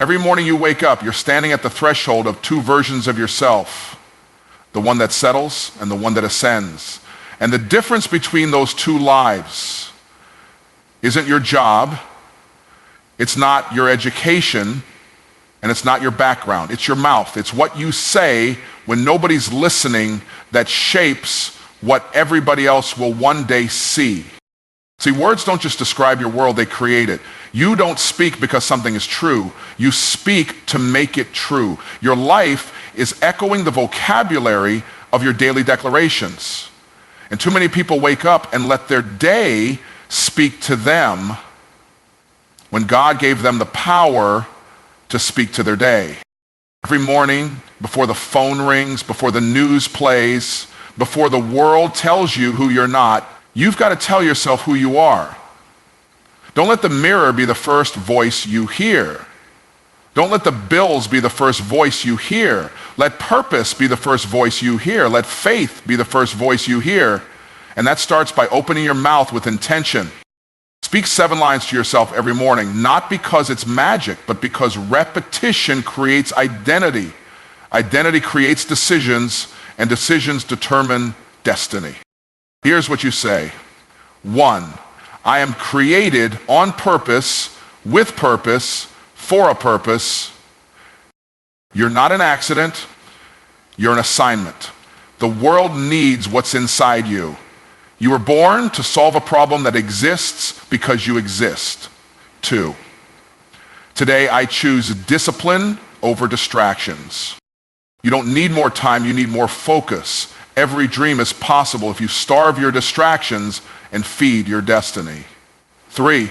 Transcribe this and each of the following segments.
Every morning you wake up, you're standing at the threshold of two versions of yourself, the one that settles and the one that ascends. And the difference between those two lives isn't your job, it's not your education, and it's not your background. It's your mouth. It's what you say when nobody's listening that shapes what everybody else will one day see. See, words don't just describe your world, they create it. You don't speak because something is true. You speak to make it true. Your life is echoing the vocabulary of your daily declarations. And too many people wake up and let their day speak to them when God gave them the power to speak to their day. Every morning, before the phone rings, before the news plays, before the world tells you who you're not, you've got to tell yourself who you are. Don't let the mirror be the first voice you hear. Don't let the bills be the first voice you hear. Let purpose be the first voice you hear. Let faith be the first voice you hear. And that starts by opening your mouth with intention. Speak 7 lines to yourself every morning, not because it's magic, but because repetition creates identity. Identity creates decisions, and decisions determine destiny. Here's what you say. 1, I am created on purpose, with purpose, for a purpose. You're not an accident, you're an assignment. The world needs what's inside you. You were born to solve a problem that exists because you exist. 2, today I choose discipline over distractions. You don't need more time, you need more focus. Every dream is possible if you starve your distractions and feed your destiny. 3,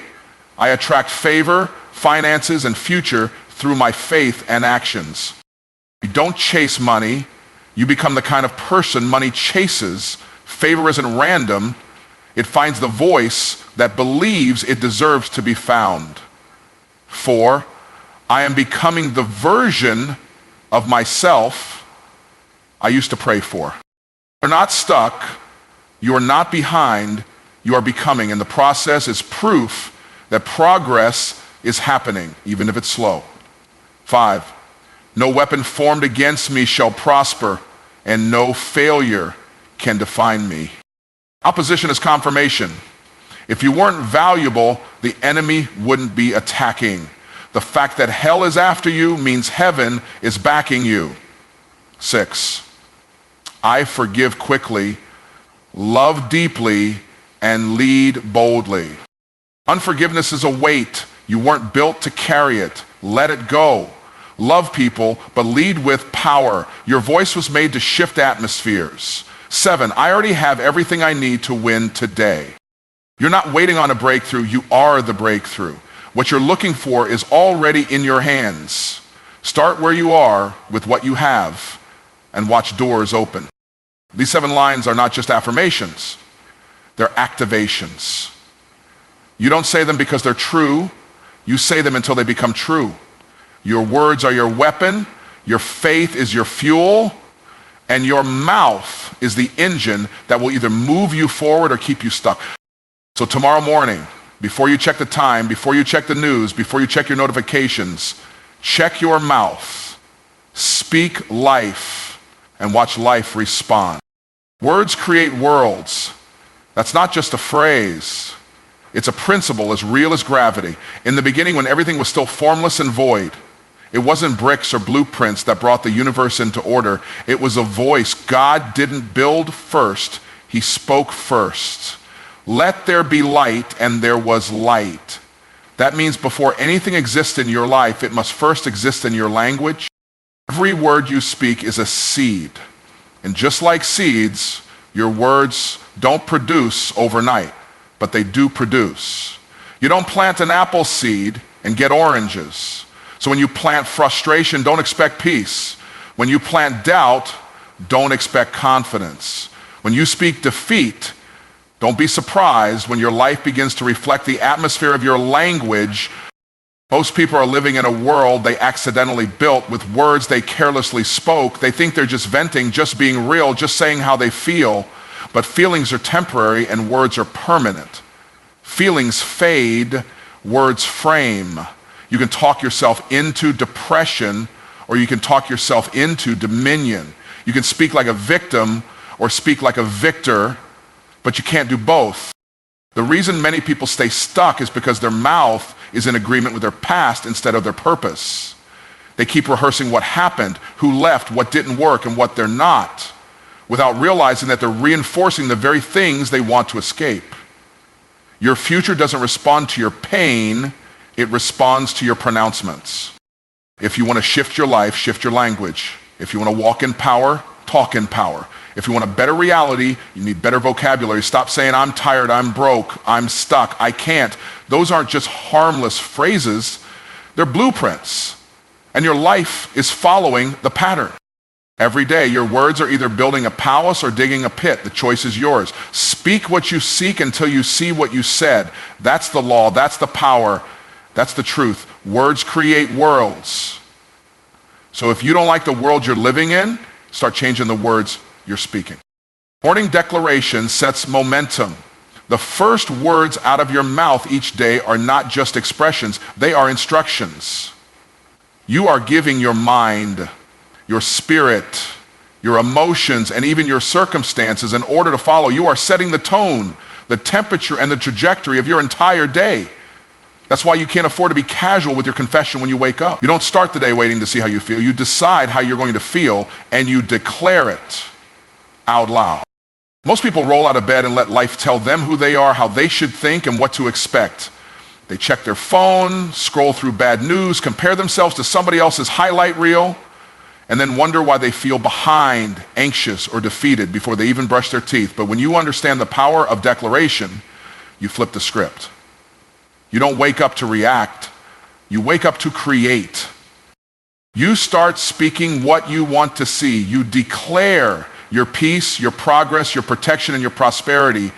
I attract favor, finances, and future through my faith and actions. You don't chase money, you become the kind of person money chases. Favor isn't random. It finds the voice that believes it deserves to be found. 4, I am becoming the version of myself I used to pray for. You're not stuck. You are not behind. You are becoming. And the process is proof that progress is happening, even if it's slow. 5, no weapon formed against me shall prosper, and no failure can define me. Opposition is confirmation. If you weren't valuable, the enemy wouldn't be attacking. The fact that hell is after you means heaven is backing you. 6, I forgive quickly, love deeply, and lead boldly. Unforgiveness is a weight. You weren't built to carry it. Let it go. Love people, but lead with power. Your voice was made to shift atmospheres. 7, I already have everything I need to win today. You're not waiting on a breakthrough, you are the breakthrough. What you're looking for is already in your hands. Start where you are with what you have and watch doors open. These 7 lines are not just affirmations, they're activations. You don't say them because they're true, you say them until they become true. Your words are your weapon, your faith is your fuel, and your mouth is the engine that will either move you forward or keep you stuck. So tomorrow morning, before you check the time, before you check the news, before you check your notifications, check your mouth, speak life, and watch life respond. Words create worlds. That's not just a phrase. It's a principle as real as gravity. In the beginning, when everything was still formless and void, it wasn't bricks or blueprints that brought the universe into order. It was a voice. God didn't build first, he spoke first. Let there be light, and there was light. That means before anything exists in your life, it must first exist in your language. Every word you speak is a seed. And just like seeds, your words don't produce overnight, but they do produce. You don't plant an apple seed and get oranges. So when you plant frustration, don't expect peace. When you plant doubt, don't expect confidence. When you speak defeat, don't be surprised when your life begins to reflect the atmosphere of your language. Most people are living in a world they accidentally built with words they carelessly spoke. They think they're just venting, just being real, just saying how they feel. But feelings are temporary and words are permanent. Feelings fade, words frame. You can talk yourself into depression, or you can talk yourself into dominion. You can speak like a victim or speak like a victor, but you can't do both. The reason many people stay stuck is because their mouth is in agreement with their past instead of their purpose. They keep rehearsing what happened, who left, what didn't work, and what they're not, without realizing that they're reinforcing the very things they want to escape. Your future doesn't respond to your pain, it responds to your pronouncements. If you want to shift your life, shift your language. If you want to walk in power, talk in power. If you want a better reality, you need better vocabulary. Stop saying, I'm tired, I'm broke, I'm stuck, I can't. Those aren't just harmless phrases, they're blueprints. And your life is following the pattern. Every day, your words are either building a palace or digging a pit. The choice is yours. Speak what you seek until you see what you said. That's the law, that's the power, that's the truth. Words create worlds. So if you don't like the world you're living in, start changing the words you're speaking. Morning declaration sets momentum. The first words out of your mouth each day are not just expressions, they are instructions. You are giving your mind, your spirit, your emotions, and even your circumstances an order to follow. You are setting the tone, the temperature, and the trajectory of your entire day. That's why you can't afford to be casual with your confession when you wake up. You don't start the day waiting to see how you feel. You decide how you're going to feel, and you declare it out loud. Most people roll out of bed and let life tell them who they are, how they should think, and what to expect. They check their phone, scroll through bad news, compare themselves to somebody else's highlight reel, and then wonder why they feel behind, anxious, or defeated before they even brush their teeth. But when you understand the power of declaration, you flip the script. You don't wake up to react, you wake up to create. You start speaking what you want to see. You declare your peace, your progress, your protection, and your prosperity.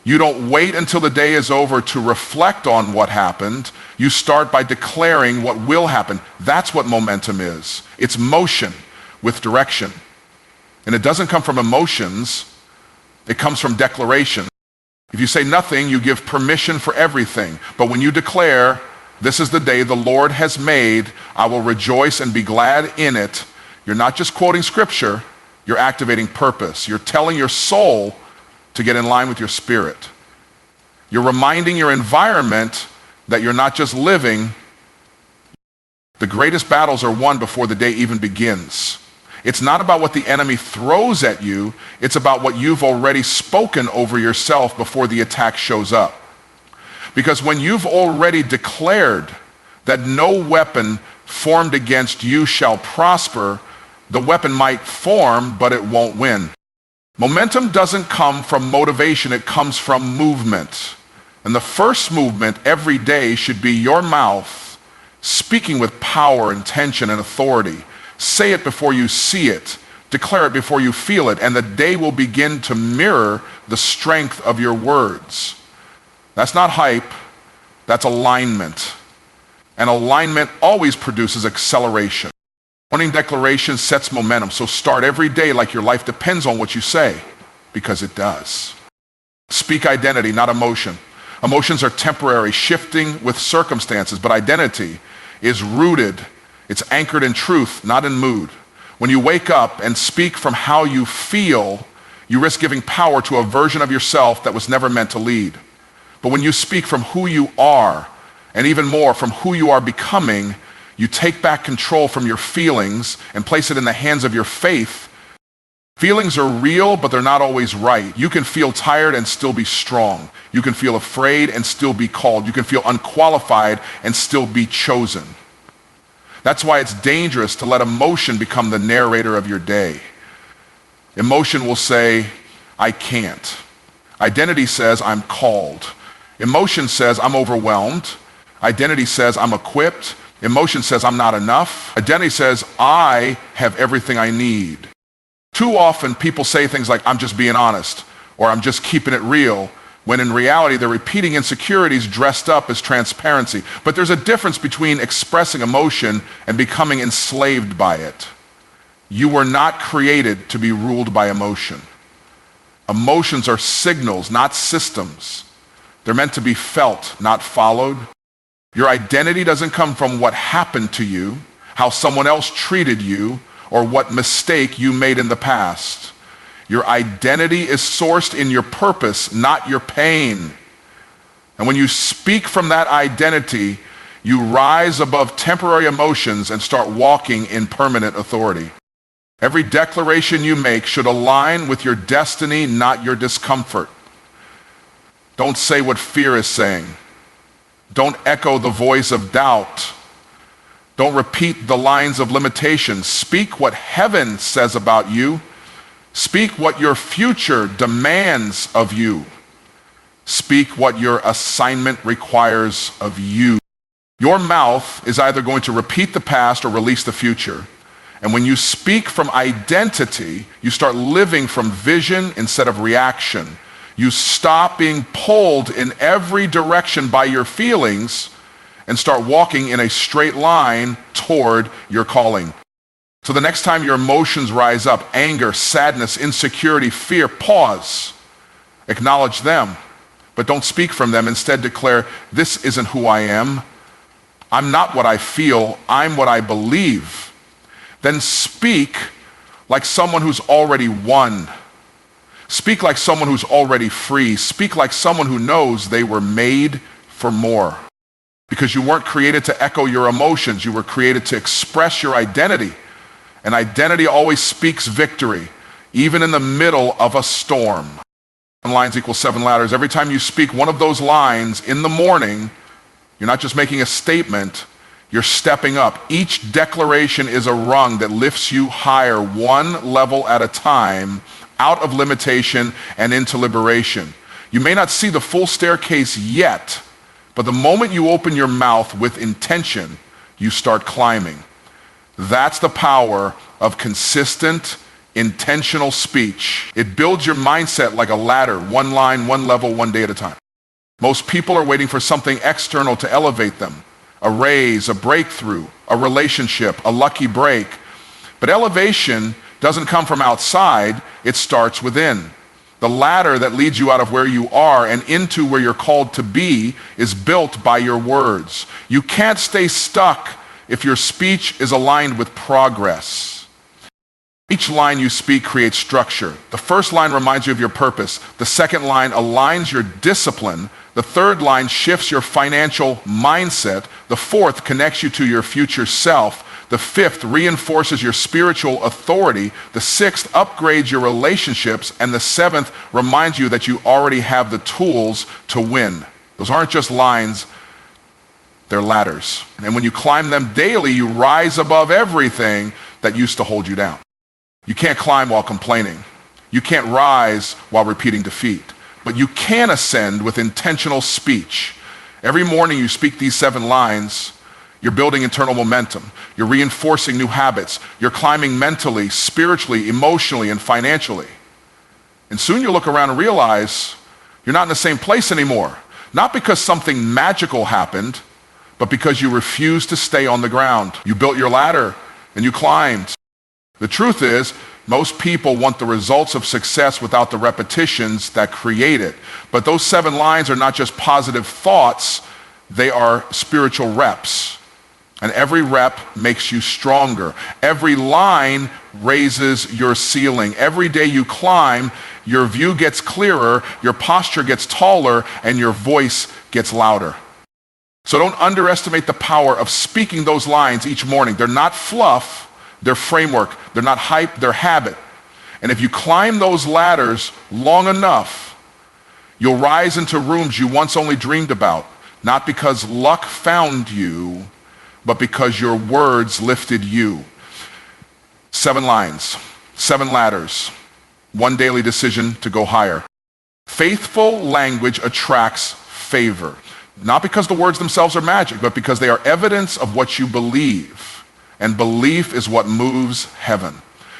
You don't wait until the day is over to reflect on what happened. You start by declaring what will happen. That's what momentum is. It's motion with direction. And it doesn't come from emotions, it comes from declaration. If you say nothing, you give permission for everything. But when you declare, this is the day the Lord has made, I will rejoice and be glad in it, you're not just quoting scripture, you're activating purpose. You're telling your soul to get in line with your spirit. You're reminding your environment that you're not just living. The greatest battles are won before the day even begins. It's not about what the enemy throws at you, it's about what you've already spoken over yourself before the attack shows up. Because when you've already declared that no weapon formed against you shall prosper, the weapon might form, but it won't win. Momentum doesn't come from motivation, it comes from movement. And the first movement every day should be your mouth speaking with power, intention, and authority. Say it before you see it. Declare it before you feel it. And the day will begin to mirror the strength of your words. That's not hype, that's alignment. And alignment always produces acceleration. Morning declaration sets momentum. So start every day like your life depends on what you say, because it does. Speak identity, not emotion. Emotions are temporary, shifting with circumstances, but identity is rooted. It's anchored in truth, not in mood. When you wake up and speak from how you feel, you risk giving power to a version of yourself that was never meant to lead. But when you speak from who you are, and even more from who you are becoming, you take back control from your feelings and place it in the hands of your faith. Feelings are real, but they're not always right. You can feel tired and still be strong. You can feel afraid and still be called. You can feel unqualified and still be chosen. That's why it's dangerous to let emotion become the narrator of your day. Emotion will say, I can't. Identity says, I'm called. Emotion says, I'm overwhelmed. Identity says, I'm equipped. Emotion says, I'm not enough. Identity says, I have everything I need. Too often people say things like, I'm just being honest, or I'm just keeping it real, when in reality they're repeating insecurities dressed up as transparency. But there's a difference between expressing emotion and becoming enslaved by it. You were not created to be ruled by emotion. Emotions are signals, not systems. They're meant to be felt, not followed. Your identity doesn't come from what happened to you, how someone else treated you, or what mistake you made in the past. Your identity is sourced in your purpose, not your pain. And when you speak from that identity, you rise above temporary emotions and start walking in permanent authority. Every declaration you make should align with your destiny, not your discomfort. Don't say what fear is saying. Don't echo the voice of doubt. Don't repeat the lines of limitation. Speak what heaven says about you. Speak what your future demands of you. Speak what your assignment requires of you. Your mouth is either going to repeat the past or release the future. And when you speak from identity, you start living from vision instead of reaction. You stop being pulled in every direction by your feelings and start walking in a straight line toward your calling. So the next time your emotions rise up, anger, sadness, insecurity, fear, pause. Acknowledge them, but don't speak from them. Instead declare, this isn't who I am. I'm not what I feel. I'm what I believe. Then speak like someone who's already won. Speak like someone who's already free. Speak like someone who knows they were made for more. Because you weren't created to echo your emotions. You were created to express your identity. And identity always speaks victory, even in the middle of a storm. 7 lines equals 7 ladders. Every time you speak one of those lines in the morning, you're not just making a statement, you're stepping up. Each declaration is a rung that lifts you higher, one level at a time, out of limitation and into liberation. You may not see the full staircase yet, but the moment you open your mouth with intention, you start climbing. That's the power of consistent, intentional speech. It builds your mindset like a ladder, one line, one level, one day at a time. Most people are waiting for something external to elevate them. A raise, a breakthrough, a relationship, a lucky break. But elevation doesn't come from outside, it starts within. The ladder that leads you out of where you are and into where you're called to be is built by your words. You can't stay stuck if your speech is aligned with progress. Each line you speak creates structure. The first line reminds you of your purpose. The second line aligns your discipline. The third line shifts your financial mindset. The fourth connects you to your future self. The fifth reinforces your spiritual authority. The sixth upgrades your relationships. And the seventh reminds you that you already have the tools to win. Those aren't just lines, they're ladders. And when you climb them daily, you rise above everything that used to hold you down. You can't climb while complaining. You can't rise while repeating defeat. But you can ascend with intentional speech. Every morning you speak these 7 lines, you're building internal momentum. You're reinforcing new habits. You're climbing mentally, spiritually, emotionally, and financially. And soon you'll look around and realize you're not in the same place anymore. Not because something magical happened, but because you refused to stay on the ground. You built your ladder and you climbed. The truth is, most people want the results of success without the repetitions that create it. But those 7 lines are not just positive thoughts, they are spiritual reps. And every rep makes you stronger. Every line raises your ceiling. Every day you climb, your view gets clearer, your posture gets taller, and your voice gets louder. So don't underestimate the power of speaking those lines each morning. They're not fluff, they're framework. They're not hype, they're habit. And if you climb those ladders long enough, you'll rise into rooms you once only dreamed about, not because luck found you, but because your words lifted you. 7 lines, 7 ladders, 1 daily decision to go higher. Faithful language attracts favor. Not because the words themselves are magic, but because they are evidence of what you believe. And belief is what moves heaven.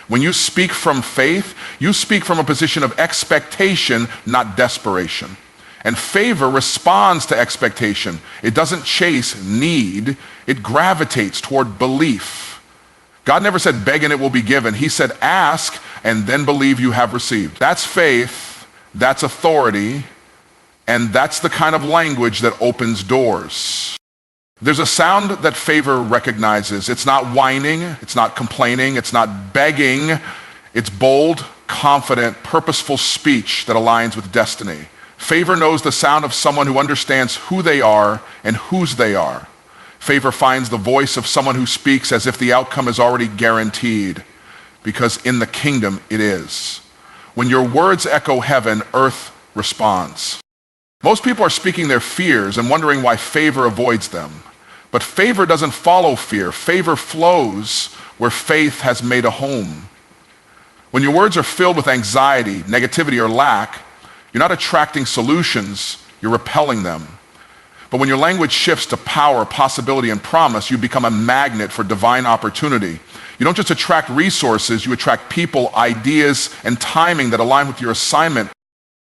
When you speak from faith, you speak from a position of expectation, not desperation. And favor responds to expectation. It doesn't chase need, it gravitates toward belief. God never said beg and it will be given. He said ask and then believe you have received. That's faith, that's authority, and that's the kind of language that opens doors. There's a sound that favor recognizes. It's not whining, it's not complaining, it's not begging. It's bold, confident, purposeful speech that aligns with destiny. Favor knows the sound of someone who understands who they are and whose they are. Favor finds the voice of someone who speaks as if the outcome is already guaranteed, because in the kingdom it is. When your words echo heaven, earth responds. Most people are speaking their fears and wondering why favor avoids them. But favor doesn't follow fear. Favor flows where faith has made a home. When your words are filled with anxiety, negativity, or lack, you're not attracting solutions, you're repelling them. But when your language shifts to power, possibility, and promise, you become a magnet for divine opportunity. You don't just attract resources, you attract people, ideas, and timing that align with your assignment.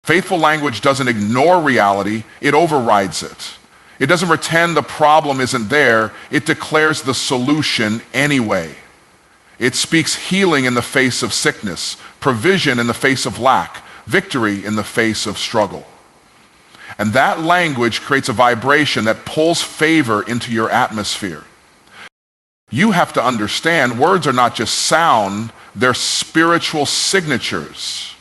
Faithful language doesn't ignore reality, it overrides it. It doesn't pretend the problem isn't there, it declares the solution anyway. It speaks healing in the face of sickness, provision in the face of lack, victory in the face of struggle. And that language creates a vibration that pulls favor into your atmosphere. You have to understand, words are not just sound, they're spiritual signatures.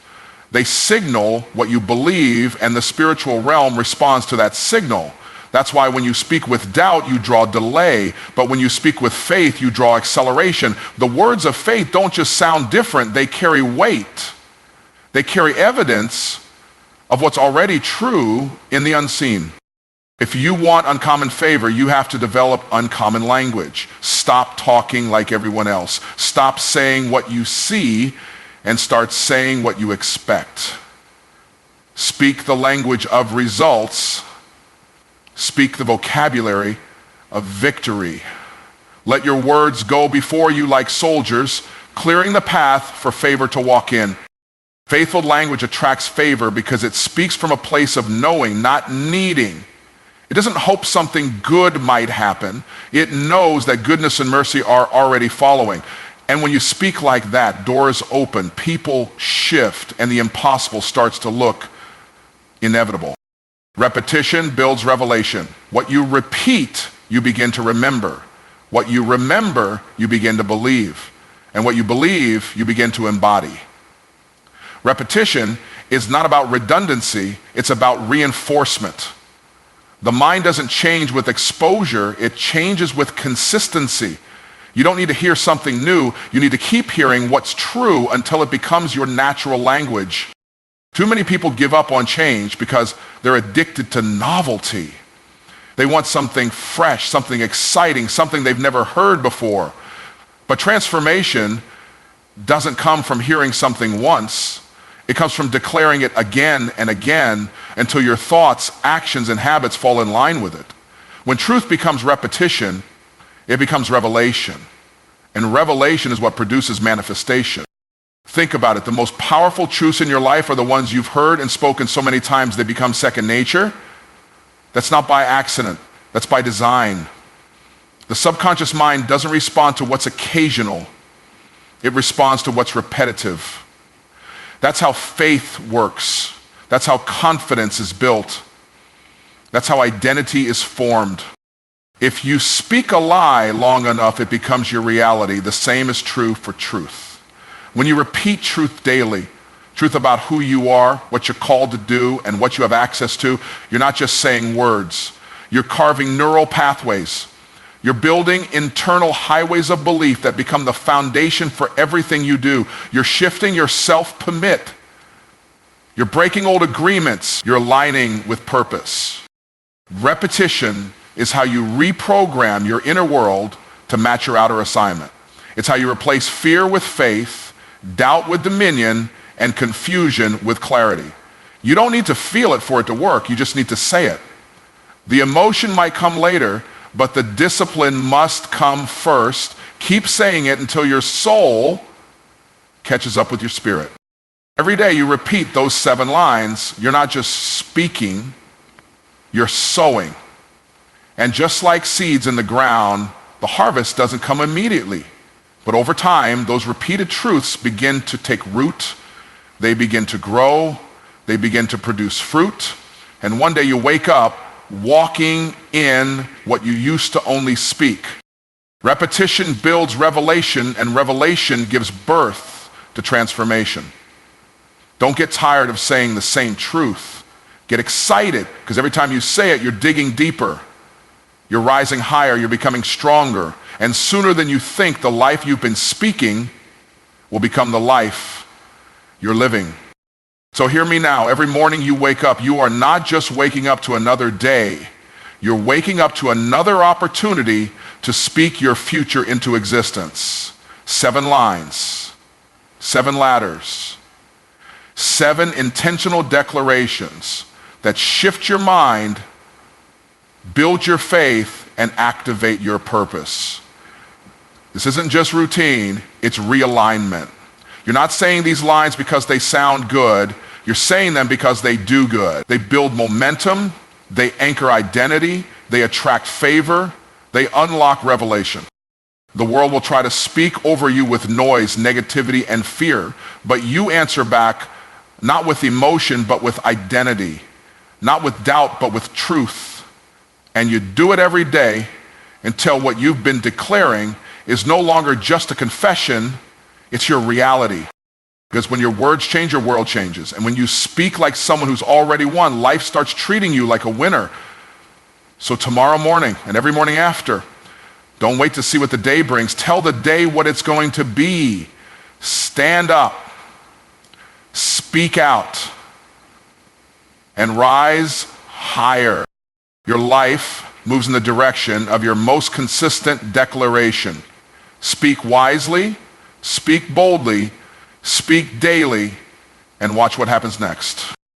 They signal what you believe, and the spiritual realm responds to that signal. That's why when you speak with doubt, you draw delay. But when you speak with faith, you draw acceleration. The words of faith don't just sound different, they carry weight. They carry evidence of what's already true in the unseen. If you want uncommon favor, you have to develop uncommon language. Stop talking like everyone else. Stop saying what you see and start saying what you expect. Speak the language of results. Speak the vocabulary of victory. Let your words go before you like soldiers, clearing the path for favor to walk in. Faithful language attracts favor because it speaks from a place of knowing, not needing. It doesn't hope something good might happen. It knows that goodness and mercy are already following. And when you speak like that, doors open, people shift, and the impossible starts to look inevitable. Repetition builds revelation. What you repeat, you begin to remember. What you remember, you begin to believe. And what you believe, you begin to embody. Repetition is not about redundancy, it's about reinforcement. The mind doesn't change with exposure, it changes with consistency. You don't need to hear something new, you need to keep hearing what's true until it becomes your natural language. Too many people give up on change because they're addicted to novelty. They want something fresh, something exciting, something they've never heard before. But transformation doesn't come from hearing something once. It comes from declaring it again and again until your thoughts, actions, and habits fall in line with it. When truth becomes repetition, it becomes revelation. And revelation is what produces manifestation. Think about it. The most powerful truths in your life are the ones you've heard and spoken so many times they become second nature. That's not by accident. That's by design. The subconscious mind doesn't respond to what's occasional. It responds to what's repetitive. That's how faith works. That's how confidence is built. That's how identity is formed. If you speak a lie long enough, it becomes your reality. The same is true for truth. When you repeat truth daily, truth about who you are, what you're called to do, and what you have access to, you're not just saying words. You're carving neural pathways. You're building internal highways of belief that become the foundation for everything you do. You're shifting your self-permit. You're breaking old agreements. You're aligning with purpose. Repetition is how you reprogram your inner world to match your outer assignment. It's how you replace fear with faith, doubt with dominion, and confusion with clarity. You don't need to feel it for it to work. You just need to say it. The emotion might come later, but the discipline must come first. Keep saying it until your soul catches up with your spirit. Every day you repeat those 7 lines. You're not just speaking, you're sowing. And just like seeds in the ground, the harvest doesn't come immediately. But over time, those repeated truths begin to take root. They begin to grow. They begin to produce fruit. And one day you wake up walking in what you used to only speak. Repetition builds revelation, and revelation gives birth to transformation. Don't get tired of saying the same truth. Get excited, because every time you say it, you're digging deeper. You're rising higher, you're becoming stronger. And sooner than you think, the life you've been speaking will become the life you're living. So hear me now. Every morning you wake up, you are not just waking up to another day. You're waking up to another opportunity to speak your future into existence. 7 lines, 7 ladders, 7 intentional declarations that shift your mind, build your faith, and activate your purpose. This isn't just routine, it's realignment. You're not saying these lines because they sound good. You're saying them because they do good. They build momentum, they anchor identity, they attract favor, they unlock revelation. The world will try to speak over you with noise, negativity, and fear, but you answer back not with emotion, but with identity, not with doubt, but with truth. And you do it every day until what you've been declaring is no longer just a confession, it's your reality. Because when your words change, your world changes. And when you speak like someone who's already won, life starts treating you like a winner. So tomorrow morning and every morning after, don't wait to see what the day brings. Tell the day what it's going to be. Stand up, speak out, and rise higher. Your life moves in the direction of your most consistent declaration. Speak wisely, speak boldly, speak daily, and watch what happens next.